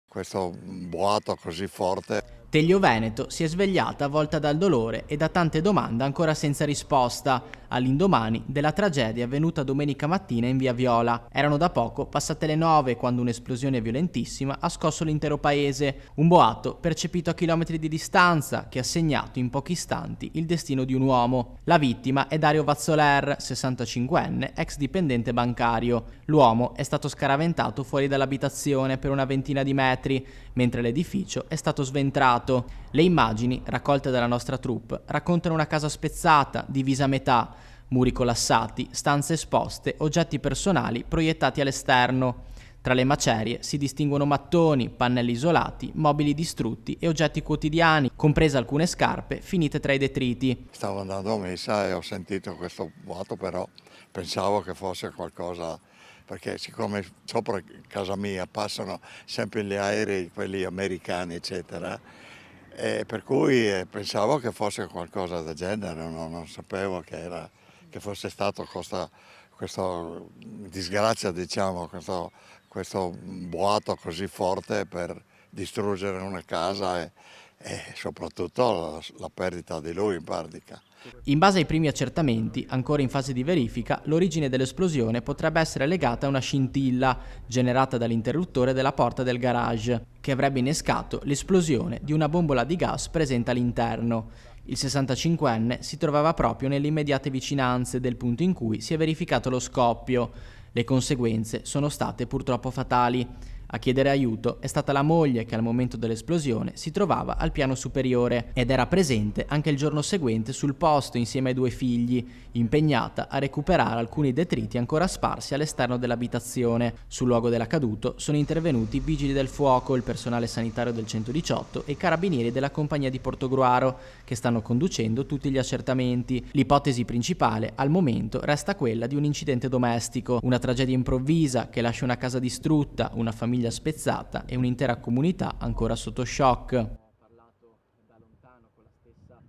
Questo boato così forte. Teglio Veneto si è svegliata avvolta dal dolore e da tante domande ancora senza risposta, all'indomani della tragedia avvenuta domenica mattina in via Viola. Erano da poco passate le 9 quando un'esplosione violentissima ha scosso l'intero paese, un boato percepito a chilometri di distanza che ha segnato in pochi istanti il destino di un uomo. La vittima è Dario Vazzoler, 65enne, ex dipendente bancario. L'uomo è stato scaraventato fuori dall'abitazione per una ventina di metri, mentre l'edificio è stato sventrato. Le immagini, raccolte dalla nostra troupe, raccontano una casa spezzata, divisa a metà, muri collassati, stanze esposte, oggetti personali proiettati all'esterno. Tra le macerie si distinguono mattoni, pannelli isolati, mobili distrutti e oggetti quotidiani, comprese alcune scarpe finite tra i detriti. Stavo andando a messa e ho sentito questo boato, però pensavo che fosse qualcosa, perché siccome sopra casa mia passano sempre gli aerei, quelli americani, eccetera, e per cui pensavo che fosse qualcosa del genere, non sapevo che fosse stato questa disgrazia, diciamo, questo boato così forte per distruggere una casa e soprattutto la perdita di lui in pratica. In base ai primi accertamenti, ancora in fase di verifica, l'origine dell'esplosione potrebbe essere legata a una scintilla generata dall'interruttore della porta del garage, che avrebbe innescato l'esplosione di una bombola di gas presente all'interno. Il 65enne si trovava proprio nelle immediate vicinanze del punto in cui si è verificato lo scoppio. Le conseguenze sono state purtroppo fatali. A chiedere aiuto è stata la moglie che al momento dell'esplosione si trovava al piano superiore ed era presente anche il giorno seguente sul posto insieme ai 2 figli, impegnata a recuperare alcuni detriti ancora sparsi all'esterno dell'abitazione. Sul luogo dell'accaduto sono intervenuti i vigili del fuoco, il personale sanitario del 118 e i carabinieri della compagnia di Portogruaro che stanno conducendo tutti gli accertamenti. L'ipotesi principale al momento resta quella di un incidente domestico, una tragedia improvvisa che lascia una casa distrutta, una famiglia spezzata e un'intera comunità ancora sotto shock.